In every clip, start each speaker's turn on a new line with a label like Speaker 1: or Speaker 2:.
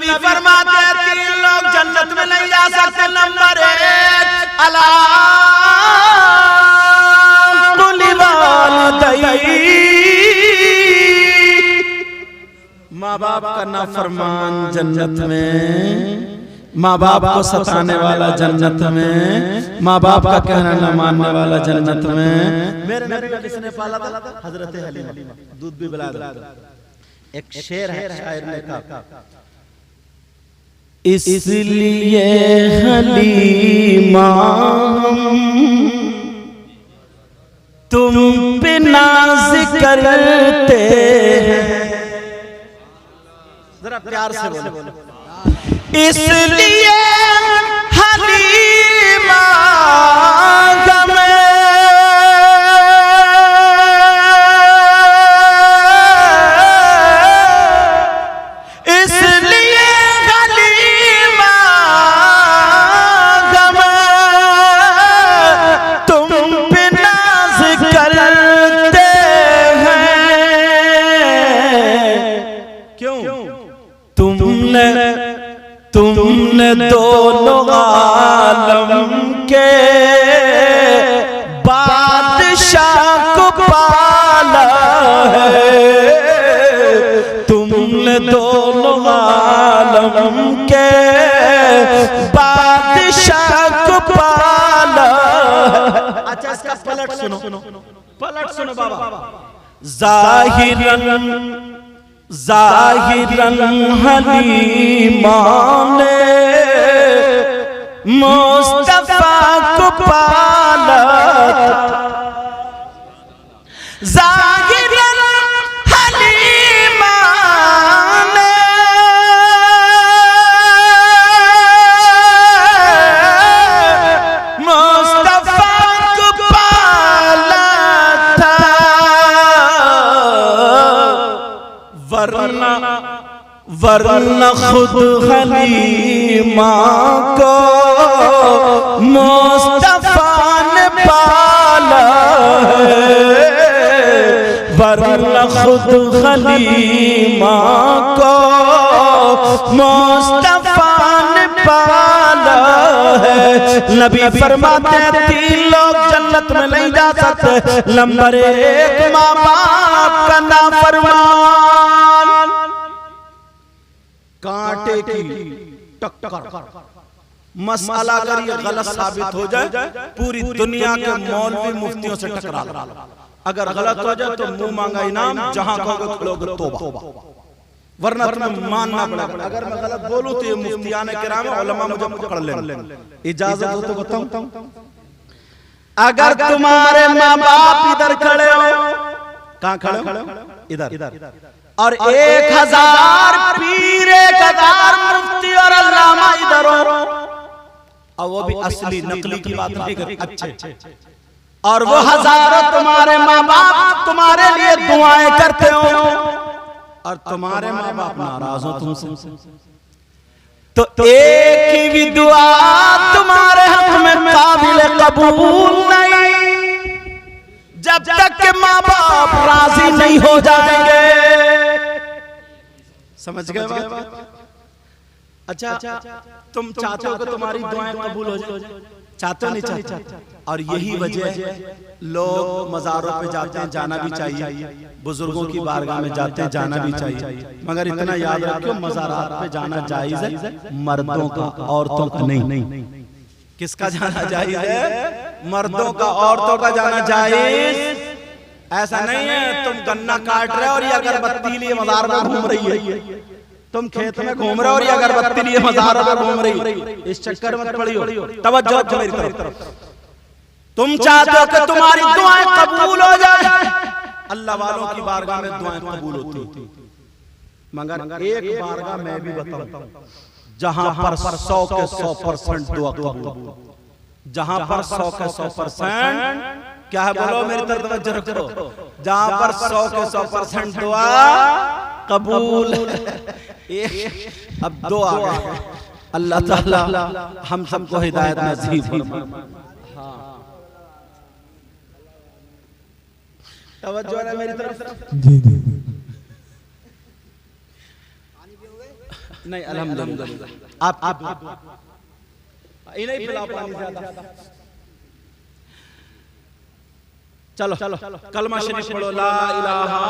Speaker 1: नबी फरमाते हैं 3 लोग जन्नत में नहीं जा सकते। नंबर 1 अला कुली वालिदैई, माँ बाप का नाफरमान जन्नत में, माँ बाप को सताने वाला जन्नत में, माँ बाप का कहना न मानने वाला जन्नत में। मेरे नबी को किसने पाला था? हजरत हलीमा, दूध भी पिलाया था। एक शेर है शायर ने कहा, इसलिए हलीमा तुम पे नाज करते हैं। जरा प्यार से बोलो, इसलिए हलीमा तुमने दोनों आलम के बादशाह को पाला है, तुमने दोनों आलम के बादशाह को पाला है। अच्छा इसका पलट सुनो, पलट सुनो बाबा। ज़ाहिरन हलीमा ने मुस्तफा को पाला, ज़ाहिरन हलीमा ने मुस्तफा को पाला था, वरना खुद हलीमा को मुस्तफा ने पाला है, वरना खुद हलीमा को मुस्तफा ने पाला है। नबी फरमाते हैं 3 लोग जन्नत में नहीं जा सकते। नंबर 1 माँ बाप का नाफरमान, कांटे की टक्कर, मसला अगर ये गलत साबित हो जाए पूरी दुनिया के मौलवी मुफ्तियों से टकरा लो, अगर गलत हो जाए तो मुंह मांगा इनाम, जहां कहोगे खड़ोगे तौबा, वरना तुम्हें मानना पड़ेगा। अगर मैं गलत बोलूं तो ये मुफ्तियाने किराम उलमा मुझे पकड़ लेंगे। इजाजत हो तो बताऊं, अगर तुम्हारे माँ बाप इधर खड़े हो, कहां खड़े हो? इधर, और 1000 पीर, 1000 मुफ्ती और अल्लामा इधर हो, और वो भी असली नकली की बात नहीं करते, अच्छे, और वो हजारों तुम्हारे माँ बाप तुम्हारे लिए दुआएं करते हो, और तुम्हारे माँ बाप नाराज हो तुमसे, तो एक ही भी दुआ तुम्हारे हक में काबिल कबूल नहीं, जब तक के माँ बाप राजी नहीं हो जाएंगे। समझ गए बात? अच्छा तुम चाहते हो कि तुम्हारी दुआएं कबूल हो जाए? चाहते हो नहीं चाहते? और यही वजह लोग मज़ारों पे जाते हैं, जाना भी चाहिए, बुजुर्गों की बारगाह में जाते हैं, जाना भी चाहिए, मगर इतना याद रखो मज़ारात पे जाना जायज़ है मर्दों का, औरतों का नहीं। किसका जाना जायज़ है? मर्दों का, औरतों का जाना जायज़ ऐसा नहीं है। तुम गन्ना काट रहे हो और ये अगरबत्ती लिए मज़ार में घूम रही है, तुम खेत में घूम रहे हो और ये अगरबत्ती लिए मज़ार में घूम रही है, इस चक्कर में पड़ी हो। तवज्जो मेरी तरफ, तुम चाहते हो कि तुम्हारी दुआएं कबूल हो जाए, अल्लाह वालों की बारगाह में दुआएं कबूल होती, मगर एक बारगाह मैं भी बताऊं जहां पर 100 के 100% दुआ कबूल, जहां पर 100 के 100% क्या है बोलो मेरी तरफ तवज्जो रखो, जहां पर 100 के 100% दुआ कबूल। अब 2 आ गए, अल्लाह ताला हम सबको हिदायत नसीब फरमाए। तवज्जो है मेरी तरफ। नहीं अल्हम्दुलिल्लाह आप इन्हें पिलाओ पानी ज्यादा। चलो कलमा शरीफ पढ़ो, ला इलाहा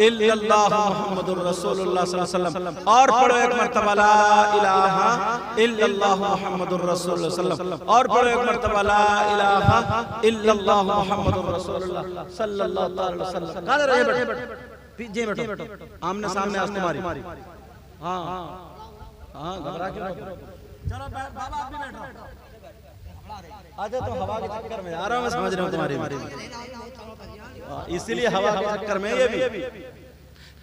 Speaker 1: इल्लल्लाह मुहम्मदुर रसूलुल्लाह सल्लल्लाहु अलैहि वसल्लम। और पढ़ो एक मर्तबा ला इलाहा इल्लल्लाह मुहम्मदुर रसूलुल्लाह सल्लल्लाहु अलैहि वसल्लम। और पढ़ो एक मर्तबा ला इलाहा इल्लल्लाह मुहम्मदुर रसूलुल्लाह सल्लल्लाहु अलैहि वसल्लम। कहां रहे पीछे बैठो, आमने सामने आज तुम्हारी। हां हां घबरा के चलो बाबा आप भी बैठो। आजा तो हवा के चक्कर में आ रहा हूं, मैं समझ रहा हूं तुम्हारी, इसीलिए हवा के चक्कर में ये भी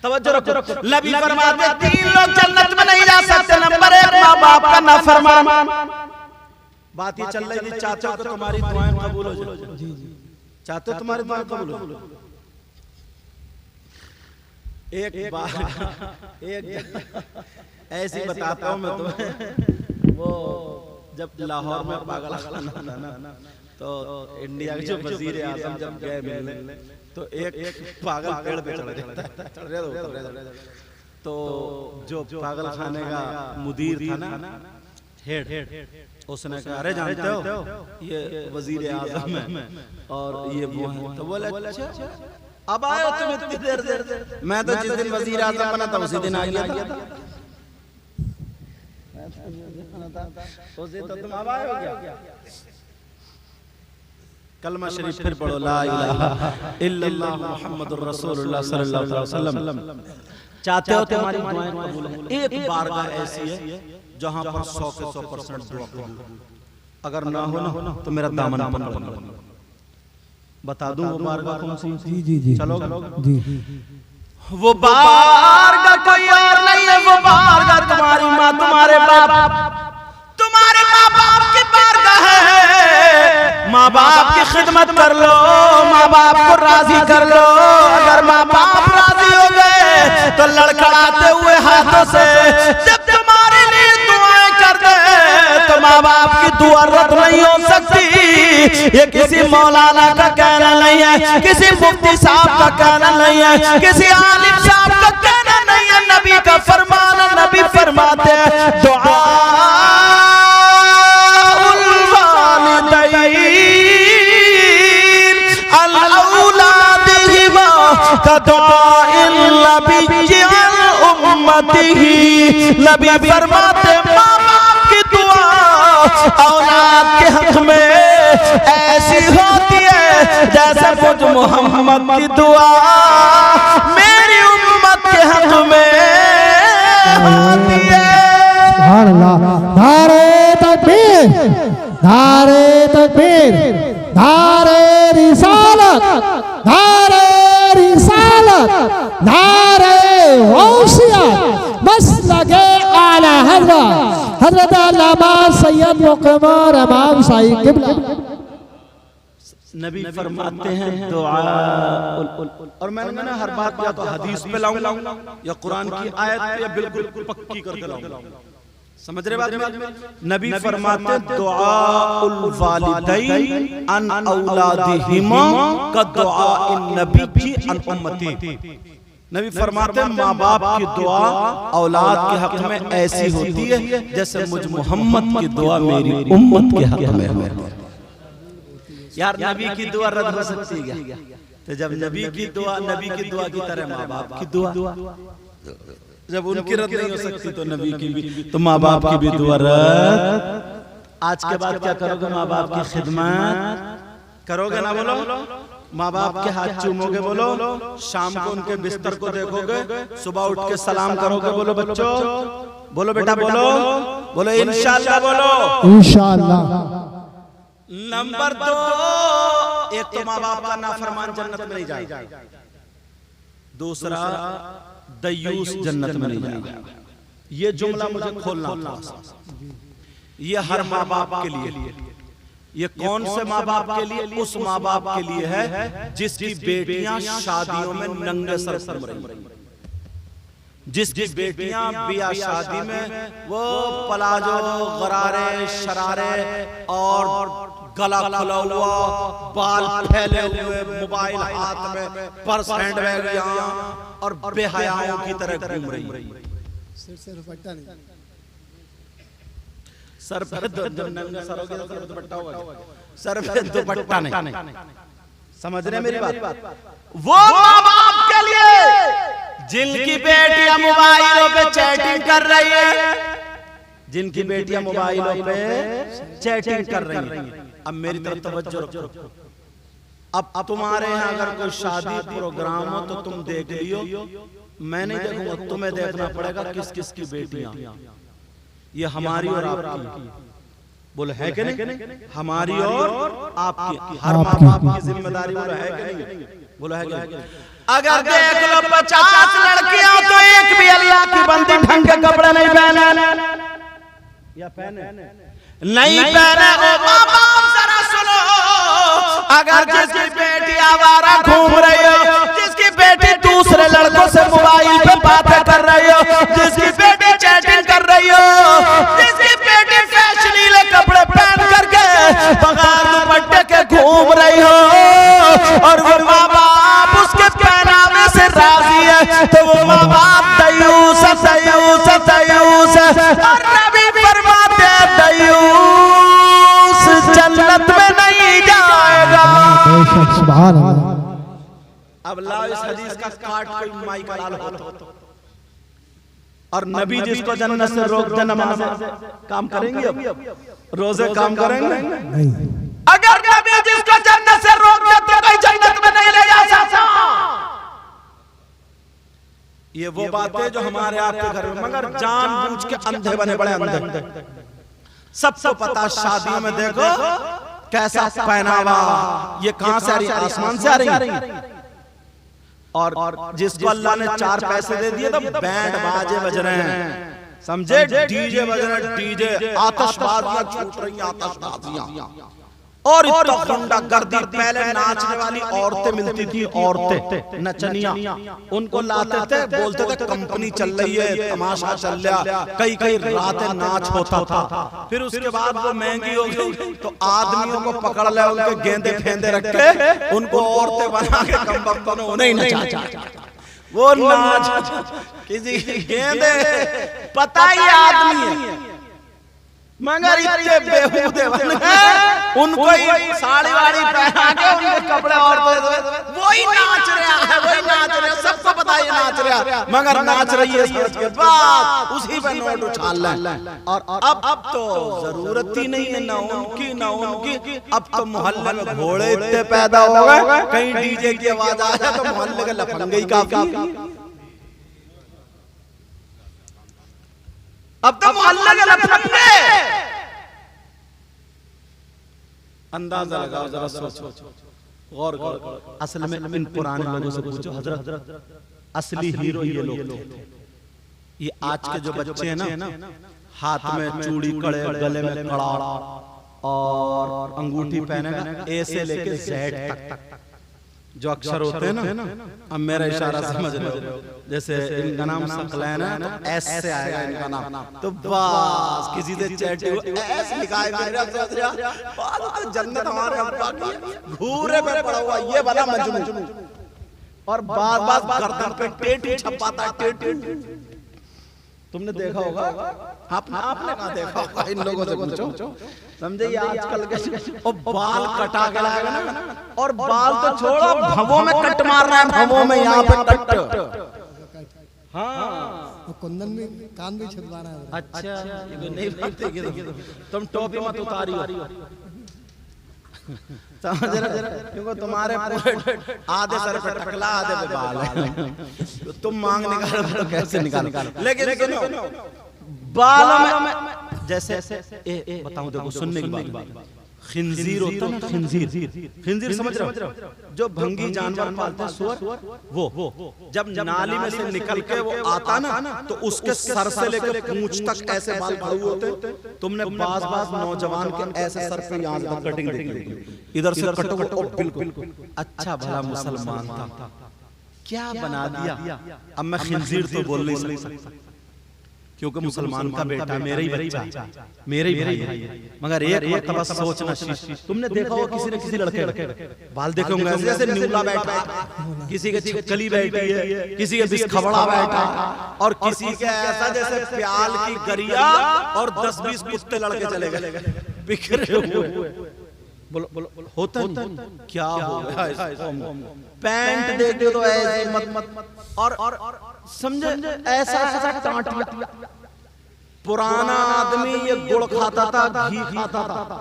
Speaker 1: तवज्जो रखो। नबी फरमाते तीन लोग जन्नत में नहीं जा सकते। नंबर 1 माँ बाप का नाफरमान। बात ये चल रही थी, चाचा को तुम्हारी दुआएं कबूल हो जाए। जी जी चाहते हो तुम्हारी दुआएं कबूल हो। एक बार ऐसी बताता हूं मैं तुम्हें, वो जब लाहौर में पागल खाना था ना, तो इंडिया के जो वजीर आजम जब गए मिलने, तो एक पागल पेड़ पे चढ़ रहे, तो जो पागल खाने का मुदीर था ना, हेड, उसने कहा अरे जानते हो ये वजीर आजम है और ये वो है। तो बोले अच्छा अब आए हो तुम इतनी देर से? मैं तो जिस दिन वजीर आजम बना था उसी दिन आ गया था। तो तुम अब आए हो क्या? कलमा शरीफ फिर पढ़ो, ला इलाहा इल्लल्लाह मुहम्मदुर रसूलुल्लाह सल्लल्लाहु अलैहि वसल्लम। चाहते हो तुम्हारी दुआएं कबूल हो। एक बारगाह ऐसी है जहां पर 100 के 100% दुआ कबूल। अगर ना हो ना तो मेरा दामन पकड़ लो। बता दूं वो बारगाह कौन सी? जी जी जी चलो जी। वो बारगाह कोई और नहीं है, वो बारगाह तुम्हारी माँ तुम्हारे बाप तुम्हारे माँ बाप की बारगाह है। माँ बाप की खिदमत कर लो, माँ बाप को राजी कर लो। अगर माँ बाप राजी हो गए तो लड़खड़ाते हुए हाथों से जब तुम्हारे लिए दुआएं कर दे तो माँ बाप की दुआ रद्द नहीं हो सकती। ये किसी मौलाना का कहना नहीं है, किसी मुफ्ती साहब का कहना नहीं है, किसी आलिम साहब का कहना नहीं है, नबी का फरमान। नबी फरमाते हैं दुआ नबी फरमाते माँ बाप की दुआ औलाद के हक में ऐसी होती है जैसे मुझ मोहम्मद की दुआ मेरी उम्मत के हक में होती है। सुभान अल्लाह। नारे तकबीर, नारे तकबीर, नारे रिसालत, नारे रिसालत, नारे गौसियत, मसलके आला हज़रत अल्लामा सैयद मुक़म्मर इमाम साई क़िबला। नबी फरमाते हैं दुआ। और मैंने हर बात या तो हदीस पे लाऊंगा या कुरान की आयत पे या बिल्कुल पक्की करके लाऊंगा। समझ रहे बात में? नबी फरमाते दुआउल वालिदैन अन औलादिहिमा का दुआइन नबी अन उम्मती। नबी फरमाते माँ बाप की दुआ औलाद के हक में ऐसी होती है जैसे मुझ मोहम्मद की दुआ मेरी उम्मत के हक में है। यार नबी की दुआ रद्द हो सकती है? तो जब नबी की दुआ की तरह माँ बाप की दुआ जब उनकी रद्द नहीं हो सकती तो नबी की भी, तो माँ बाप की भी दुआ रद्द। आज के बाद क्या करोगे? माँ बाप की खिदमत करोगे ना? बोलो माँ बाप के हाथ चूमोगे, बोलो शाम को उनके बिस्तर को देखोगे, सुबह उठ के सलाम करोगे, बोलो बच्चों, बोलो बेटा, बोलो इंशाअल्लाह, बोलो इंशाअल्लाह। नंबर 2, एक तो माँ बाप का नाफरमान जन्नत में नहीं जाएगा, दूसरा दयूस जन्नत में नहीं जाएगा। ये जुमला मुझे खोलना था। ये हर माँ बाप के लिए, ये कौन से माँ बाप के लिए? उस माँ बाप के लिए है जिसकी बेटियां शादियों में नंगे सर घूम रही, जिसकी बेटियां बिया शादी में वो पलाजो, गरारे, शरारे और गला खुला हुआ, बाल फैले हुए, मोबाइल हाथ में, पर्स हैंडबैग यहाँ और बेहयाओं की तरह घूम रही।
Speaker 2: सिर से दुपट्टा नहीं,
Speaker 1: सर पे नंगा सर हो गया तो दुपट्टा होगा, सर पे दुपट्टा नहीं। समझ रहे मेरी बात? वो माँ बाप के लिए जिनकी बेटियां मोबाइलों पे चैटिंग कर रही है, जिनकी बेटियां मोबाइलों पे चैटिंग कर रही हैं, अब मेरी तरफ तवज्जो रखो। अब तुम्हारे यहाँ अगर कोई शादी प्रोग्राम हो तो तुम देख लियो, मैं नहीं देखूंगा, तुम्हें देखना पड़ेगा किस किस की बेटियां, ये हमारी और आपकी, बोले है कि नहीं? हमारी और आपकी, हर माँ बाप की जिम्मेदारी, बोले है कि नहीं? बोले है कि नहीं? अगर देख लो 50 लड़कियां तो एक भी अल्लाह की बंदी ढंग के कपड़े नहीं पहने, या पहने नहीं पहने, ओ माँ बाप जरा सुनो, अगर जिसकी बेटी आवारा घूम रही हो, जिसकी बेटी दूसरे लड़कों से मोबाइल पे बातें कर रही हो, जिसकी बेटी चैटिंग कर रही हो, जिसकी बेटी फैशनीले कपड़े पहन करके बगैर दुपट्टे के घूम रही हो, और वो माँ बाप उसके पहनावे से राजी है, तो वो माँ बाप दयूस दयूस दयूस, और नबी फरमाते दयूस जन्नत में नहीं जाएगा।
Speaker 2: सुभान अल्लाह।
Speaker 1: अब लाओ इस हदीस का काट कोई माई का लाल हो, और नबी जिसको जन्नत से रोक दे नमाज काम करेंगे, अब रोजे काम करेंगे
Speaker 2: नहीं,
Speaker 1: अगर नबी जिसको जन्नत से रोक दे तो कोई जन्नत में नहीं ले जा सकता। ये वो बातें जो हमारे आपके घर में, मगर जानबूझ के अंधे बने, बड़े अंधे। सबको पता शादियों में देखो कैसा पहनावा, ये कहां से आ रही है? आसमान से आ रही है। और जिसको अल्लाह ने 4 पैसे दे दिए तो बैंड बाजे बज रहे हैं, समझे? डीजे बज रहे हैं, डीजे, आतिशबाजियां छूट रही हैं, आतिशबाजियां, और इतना गुंडा गर्दी। पहले नाचने वाली औरतें मिलती थी, औरतें नचनिया, उनको लाते थे, बोलते थे कंपनी चल रही है, तमाशा चल रहा, कई कई रातें नाच होता था। फिर उसके बाद वो महंगी हो गई तो आदमियों को पकड़ ले, उनके गेंदे फेंदे रख के उनको औरतें बना के कम उन्हें नचा, वो नाच किसी गेंदे, पता ही आदमी है मगर इतने बेहूदे बन गए, उनको ही साड़ी वाड़ी पहना के उनके कपड़े और वही नाच रहा है, वही नाच रहा है, सबको पता है नाच रहा है, मगर नाच रही है सोच के बाद उसी पे नोट उछाल ले। और अब तो जरूरत ही नहीं है ना उनकी ना उनकी, अब तो मोहल्ले में घोड़े इतने पैदा हो गए, कहीं डीजे की आवाज आ जाए तो मोहल्ले के लफंगे ही काफी। अब तो मोहल्ले के लफंगे, अंदाजा लगाओ, जरा सोचो, गौर करो। असल में इन पुराने लोगों से पूछो, हजरत असली हीरो ये लोग थे। ये आज के जो बच्चे हैं ना, हाथ में चूड़ी, कड़े, गले में कड़ा और अंगूठी पहनेगा, ए से लेके जेड तक जो अक्षर होते हैं ना, अब मेरा इशारा समझ रहे हो, जैसे इनका नाम सकलैन है तो एस से आएगा इनका नाम, तो बस किसी से चैटिंग एस लिखा है, मेरा सोच रहा तो जन्नत हमारे अब्बा की घूरे पे पड़ा हुआ ये वाला मजनू, और बार बार गर्दन पे टेटू छपाता है, टेटू। तुमने देखा होगा, आपने कहाँ देखा होगा, इन लोगों से पूछो, समझे? ये आजकल के और बाल कटा के लाएगा ना, और बाल तो छोड़ो, भवों में कट मार रहा है, भवों में यहाँ पे कट, हाँ,
Speaker 2: और कुंदन में कान भी छिदवाना है।
Speaker 1: अच्छा, ये नहीं बात है, तुम टोपी मत उतारियो, समझ रहे? क्योंकि तुम्हारे आधे सर पे टकला, आधे पे बाल है, तुम मांग निकालो तो कैसे निकालो। लेकिन सुनो, बालों में जैसे बताऊं, देखो सुनने की बात, खिंजीर होता है ना, खिंजीर समझ रहे हो? जो भंगी जानवर पालते हैं, सुअर, वो जब नाली में से निकल के वो आता ना, तो उसके सर से लेकर पूंछ तक ऐसे बाल खड़े होते। तुमने बाज नौजवान के ऐसे सर पे यहाँ से कटिंग देखी, इधर से कटो, बिल्कुल अच्छा भला मुसलमान था, क्या बना दिया। अब मैं खिंजीर तो बोल नहीं सकता, क्योंकि मुसलमान का बेटा मेरा ही बच्चा, मेरे ही भाई है। मगर एक मरतबा सोचना, तुमने देखा हो किसी ने किसी लड़के बाल देखे होंगे ऐसे जैसे न्यूला बैठा, किसी के छिपकली बैठी है, किसी के बिस्खबड़ा बैठा, और किसी के ऐसा जैसे प्याल की गरिया और 10-20 कुत्ते लड़के चले गए बिखरे हुए। बोलो बोलो होता नहीं क्या हो गया इसको? पैंट देखते तो ऐसे मत और समझे ऐसा ऐसा टांटिया। पुराना आदमी ये गुड़ खाता था, घी खाता था।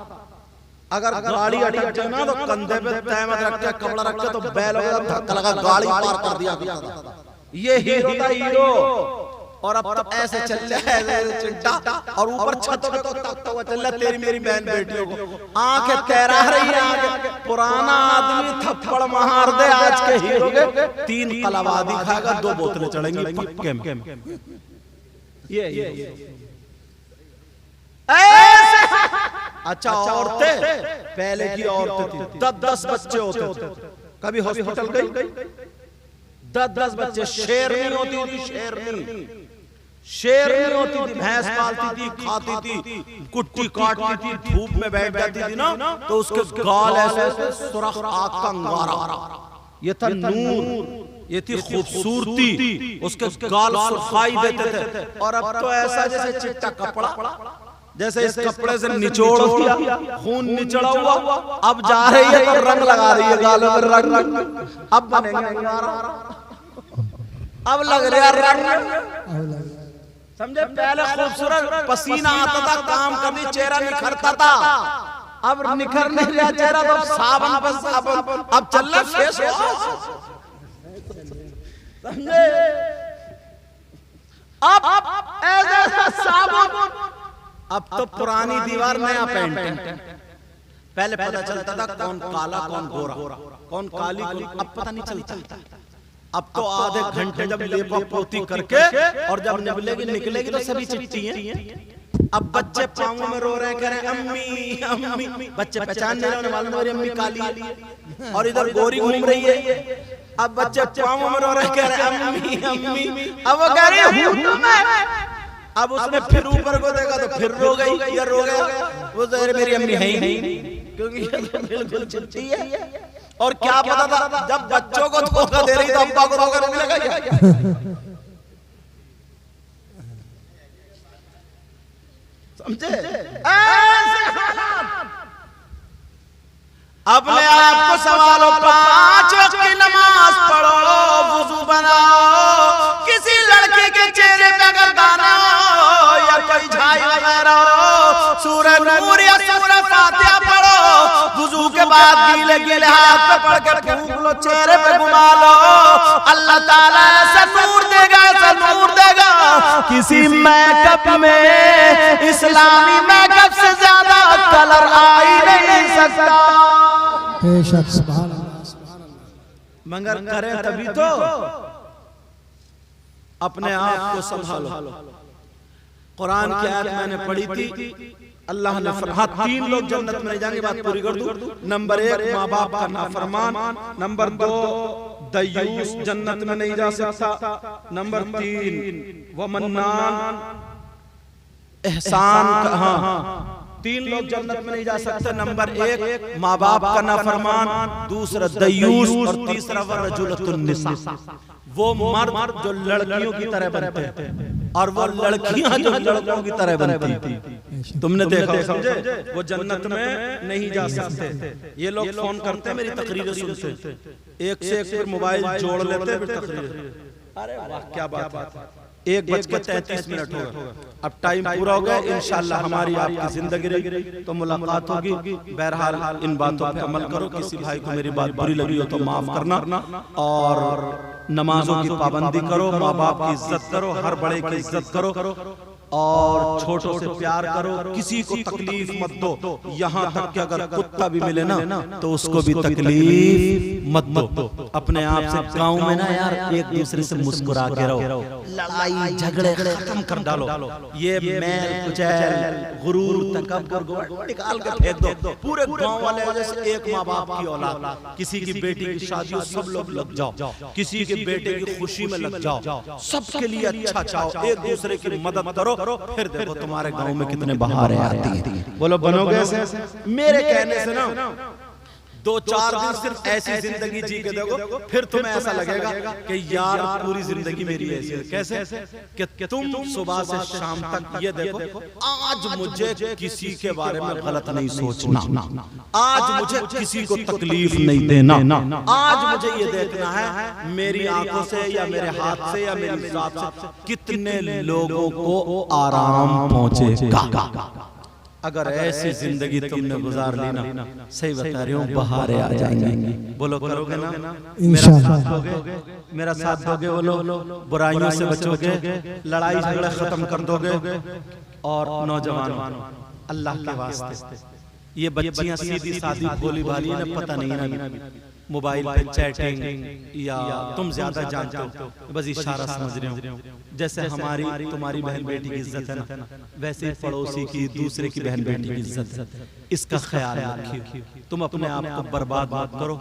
Speaker 1: अगर गाड़ी अटक जाए ना तो कंधे पे तहमत रख के कपड़ा रख के तो बैल धक्का लगा गाड़ी पार कर दिया। ये हीरो था हीरो। और अब तो ऐसे चल रहा है चिंटा, और ऊपर छतों पे तकता हुआ चल रहा है तेरी मेरी बहन बेटियों को आंखें तैरा रही है आगे। पुराना आदमी थप्पड़ मार दे आज के हीरो के 3 कलावादी खाएगा, 2 बोतलें चढ़ेंगी पक्के में। ये अच्छा औरतें पहले की औरतें थी 10-10 बच्चे होते थे, कभी हॉस्पिटल गई 10-10 बच्चे। शेरनी होती थी, शेरनी होती थी, भैंस पालती थी, खाती थी, कुट्टी काटती थी, धूप में बैठ जाती थी ना तो उसके गाल ऐसे सुरख आग का अंगारा। ये था नूर, ये थी खूबसूरती, उसके गाल सुर्खाई देते थे। और अब तो ऐसा जैसे चिट्टा कपड़ा, जैसे इस कपड़े से निचोड़ दिया, खून निचड़ा हुआ, अब जा रही है तो रंग लगा रही है गालों में, रंग अब बनेंगे अंगारा, अब लग रहा रंग। समझे? पहले खूबसूरत पसीना आता था, काम करनी, चेहरा निखरता था। अब निखर नहीं रहा चेहरा, तो साबुन पर साबुन, अब चल रहा फेस वॉश। समझे? अब ऐसा साबुन, अब तो पुरानी दीवार नया पेंट। पहले पता चलता था कौन काला कौन गोरा, कौन काली कौन, अब पता नहीं चलता। अब तो आधे घंटे जब लेपा पोती करके और जब निकलेगी तो सभी चिट्टी हैं। अब बच्चे पाँव में रो रहे हैं, कह रहे हैं अम्मी अम्मी। बच्चे पहचान नहीं रहे, मालूम मेरी अम्मी काली है और इधर गोरी घूम रही है। अब बच्चे पाँव में रो रहे हैं, कह रहे हैं अम्मी अम्मी। अब वो कह रही है, अब उसने फिर ऊपर को देखा तो फिर रो गई, या रो गया। वो तो मेरी अम्मी है ही नहीं, क्योंकि ये तो बिल्कुल चिट्टी है। और क्या पता था जब बच्चों को धोखा दे रही तो अब्बा को धोखा नहीं मिलेगा। समझे? ऐसे हालात। अपने आप को संभालो, 5 वक्त की नमाज पढ़ो, वुजू बनाओ। किसी लड़के के चेहरे पे अगर दाना हो या कोई झाई वगैरह हो, सूरह नूर या सूरह फातिहा पढ़ो। वुजू के बाद गीले गीले हाथ पे पढ़ के फूंक लो, चेहरे पे घुमा लो। अल्लाह ताला ऐसा नूर देगा, ऐसा नूर देगा, किसी मेकअप में, इस्लामी मेकअप से ज्यादा कलर आ ही नहीं सकता। मगर करें तभी तो। अपने आप को संभालो। कुरान की आयत मैंने पढ़ी थी, अल्लाह ने फरमाया 3 लोग जन्नत में नहीं जाएंगे। बात पूरी कर दूं। नंबर 1 माँ बाप का नाफरमान, नंबर 2 दयूस जन्नत में नहीं जा सकता, नंबर 3 वो मन्नान एहसान का, हाँ 3 लोग जन्नत में नहीं जा सकते। नंबर 1 माँ बाप का नाफरमान, दूसरा दयूस, और तीसरा वरजुलतुन निसा, वो मर्द जो लड़कियों की तरह बनते हैं और वो लड़कियां जो लड़कों की तरह बनती थी। तुमने देखा, समझे? वो जन्नत में नहीं जा सकते। ये लोग फोन करते हैं, मेरी तकरीरें सुनते, एक से एक फिर मोबाइल जोड़ लेते हैं, फिर तकरीर। अरे वाह क्या बात है। 1:33 होगा। अब टाइम पूरा हो गया। इंशाअल्लाह हमारी आपकी जिंदगी रही तो मुलाकात होगी। बहरहाल इन बातों पे अमल करो। किसी भाई को मेरी बात बुरी लगी हो तो माफ करना, और नमाजों की पाबंदी करो, माँ बाप की इज्जत करो, हर बड़े की इज्जत करो, और छोटों से प्यार करो, किसी को तकलीफ मत दो। यहाँ तक कि अगर कुत्ता भी मिले ना तो उसको भी तकलीफ मत दो। अपने आप से गांव में ना यार एक दूसरे से मुस्कुरा के रहो, लड़ाई झगड़े खत्म कर डालो। ये मैल कुचैल गुरूर तकब्बुर निकाल के फेंक दो। पूरे गांव वाले जैसे एक माँ बाप की औलाद, किसी की बेटी की शादी हो सब लोग लग जाओ, किसी के बेटे की खुशी में लग जाओ, सबके लिए अच्छा चाहो, एक दूसरे की मदद करो, फिर देखो तुम्हारे गांव में कितने बहारें आती हैं। बोलो बनोगे ऐसे? मेरे कहने से ना 2-4 दिन सिर्फ ऐसी जिंदगी जी के देखो, फिर तुम्हें ऐसा लगेगा कि यार पूरी जिंदगी मेरी ऐसी है। कैसे कि तुम सुबह से शाम तक ये देखो, आज मुझे किसी के बारे में गलत नहीं सोचना, आज मुझे किसी को तकलीफ नहीं देना, आज मुझे ये देखना है मेरी आंखों से या मेरे हाथ से या मेरी ज़ात से कितने लोगों को आराम पहुंचेगा। अगर ऐसी जिंदगी तुमने गुजार ली ना, सही बता रही हूँ, बहारें आ जाएंगी। बोलो करोगे ना? मेरा साथ दोगे? मेरा साथ दोगे? बोलो बुराइयों से बचोगे, लड़ाई झगड़ा खत्म कर दोगे। और नौजवानों, अल्लाह के वास्ते ये बच्चियां सीधी सादी भोली भाली है ना, पता नहीं ना मोबाइल पे चैटिंग या तुम ज्यादा जानते हो, बस इशारा समझ रहे हो। जैसे हमारी तुम्हारी बहन बेटी की इज्जत है ना, वैसे पड़ोसी की दूसरे की बहन बेटी की इज्जत है। इसका ख्याल रखिए। तुम अपने आप को बर्बाद मत करो,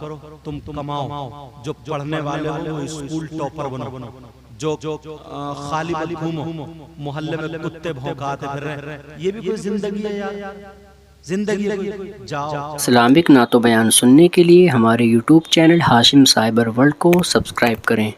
Speaker 1: तुम कमाओ। जो पढ़ने वाले हो वो स्कूल टॉपर बनो, जो खाली मत घूमो, मोहल्ले में कुत्ते भौंकाते फिर रहे, ये भी कोई जिंदगी है यार? जिंदगी जाओ।
Speaker 3: इस्लामिक नातो बयान सुनने के लिए हमारे YouTube channel Hashim cyber world को सब्सक्राइब करें।